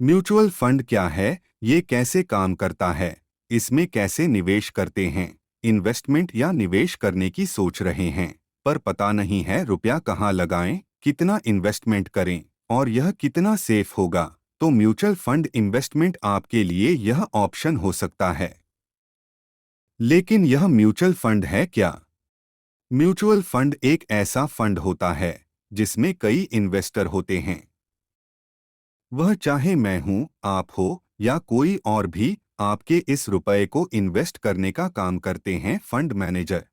Mutual fund क्या है, ये कैसे काम करता है, इसमें कैसे निवेश करते हैं। इन्वेस्टमेंट या निवेश करने की सोच रहे हैं पर पता नहीं है रुपया कहाँ लगाएं, कितना इन्वेस्टमेंट करें और यह कितना सेफ होगा, तो म्यूचुअल फंड इन्वेस्टमेंट आपके लिए यह ऑप्शन हो सकता है। लेकिन यह म्यूचुअल फंड है क्या? म्यूचुअल फंड एक ऐसा फंड होता है जिसमें कई इन्वेस्टर होते हैं। वह चाहे मैं हूं, आप हो या कोई और भी, आपके इस रुपए को इन्वेस्ट करने का काम करते हैं फंड मैनेजर।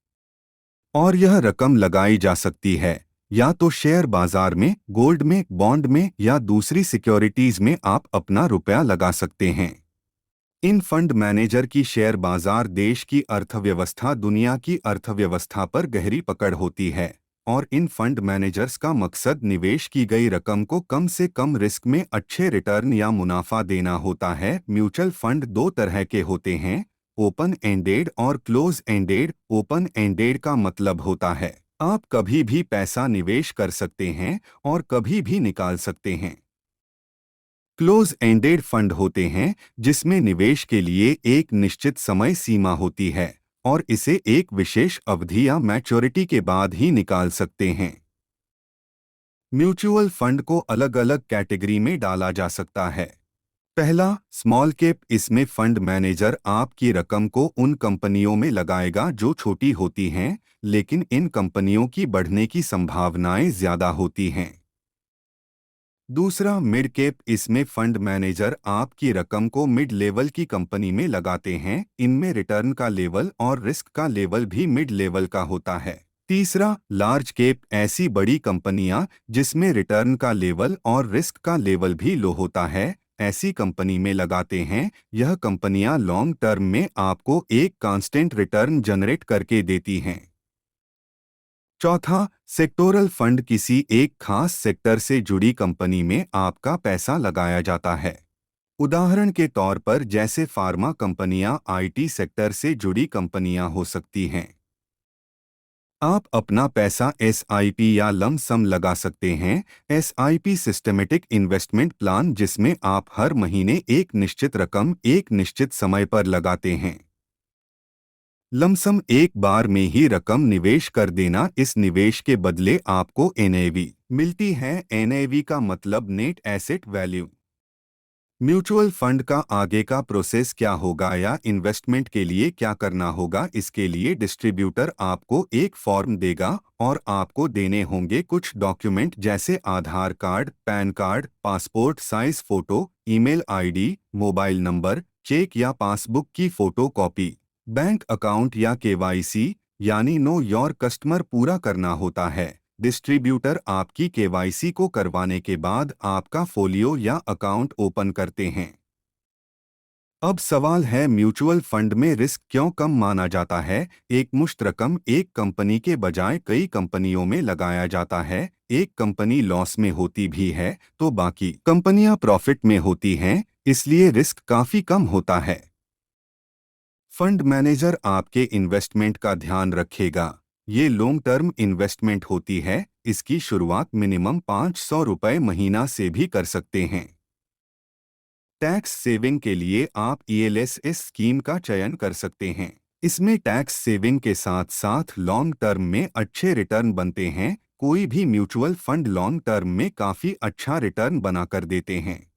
और यह रकम लगाई जा सकती है या तो शेयर बाजार में, गोल्ड में, बॉन्ड में या दूसरी सिक्योरिटीज में आप अपना रुपया लगा सकते हैं। इन फंड मैनेजर की शेयर बाजार देश की अर्थव्यवस्था, दुनिया की अर्थव्यवस्था पर गहरी पकड़ होती है और इन फंड मैनेजर्स का मकसद निवेश की गई रकम को कम से कम रिस्क में अच्छे रिटर्न या मुनाफा देना होता है। म्यूचुअल फंड दो तरह के होते हैं, ओपन एंडेड और क्लोज एंडेड। ओपन एंडेड का मतलब होता है आप कभी भी पैसा निवेश कर सकते हैं और कभी भी निकाल सकते हैं। क्लोज एंडेड फंड होते हैं जिसमें निवेश के लिए एक निश्चित समय सीमा होती है और इसे एक विशेष अवधि या मैच्योरिटी के बाद ही निकाल सकते हैं। म्यूचुअल फंड को अलग अलग कैटेगरी में डाला जा सकता है। पहला, स्मॉल कैप। इसमें फंड मैनेजर आपकी रकम को उन कंपनियों में लगाएगा जो छोटी होती हैं, लेकिन इन कंपनियों की बढ़ने की संभावनाएं ज्यादा होती हैं। दूसरा, मिड कैप। इसमें फंड मैनेजर आपकी रकम को मिड लेवल की कंपनी में लगाते हैं, इनमें रिटर्न का लेवल और रिस्क का लेवल भी मिड लेवल का होता है। तीसरा, लार्ज कैप। ऐसी बड़ी कंपनियां जिसमें रिटर्न का लेवल और रिस्क का लेवल भी लो होता है, ऐसी कंपनी में लगाते हैं। यह कंपनियां लॉन्ग टर्म में आपको एक कांस्टेंट रिटर्न जनरेट करके देती हैं। चौथा, सेक्टोरल फंड। किसी एक खास सेक्टर से जुड़ी कंपनी में आपका पैसा लगाया जाता है। उदाहरण के तौर पर जैसे फार्मा कंपनियां आईटी सेक्टर से जुड़ी कंपनियां हो सकती हैं। आप अपना पैसा एसआईपी या लम सम लगा सकते हैं। एसआईपी सिस्टमेटिक इन्वेस्टमेंट प्लान, जिसमें आप हर महीने एक निश्चित रकम एक निश्चित समय पर लगाते हैं। लमसम एक बार में ही रकम निवेश कर देना। इस निवेश के बदले आपको एनएवी मिलती है। एनएवी का मतलब net asset value. Mutual fund का आगे का प्रोसेस क्या होगा या इन्वेस्टमेंट के लिए क्या करना होगा, इसके लिए डिस्ट्रीब्यूटर आपको एक फॉर्म देगा और आपको देने होंगे कुछ डॉक्यूमेंट जैसे Aadhaar card, PAN card, passport size photo, email ID, mobile number, cheque या पासबुक की फोटो कॉपी, बैंक अकाउंट या केवाईसी यानी नो योर कस्टमर पूरा करना होता है। डिस्ट्रीब्यूटर आपकी केवाईसी को करवाने के बाद आपका फोलियो या अकाउंट ओपन करते हैं। अब सवाल है, म्यूचुअल फंड में रिस्क क्यों कम माना जाता है? एक मुश्त रकम एक कंपनी के बजाय कई कंपनियों में लगाया जाता है। एक कंपनी लॉस में होती भी है तो बाकी कंपनियां प्रॉफिट में होती हैं, इसलिए रिस्क काफी कम होता है। फंड मैनेजर आपके इन्वेस्टमेंट का ध्यान रखेगा। ये लॉन्ग टर्म इन्वेस्टमेंट होती है। इसकी शुरुआत मिनिमम ₹500 महीना से भी कर सकते हैं। टैक्स सेविंग के लिए आप ईएलएसएस स्कीम का चयन कर सकते हैं। इसमें टैक्स सेविंग के साथ साथ लॉन्ग टर्म में अच्छे रिटर्न बनते हैं। कोई भी म्यूचुअल फंड लॉन्ग टर्म में काफी अच्छा रिटर्न बना कर देते हैं।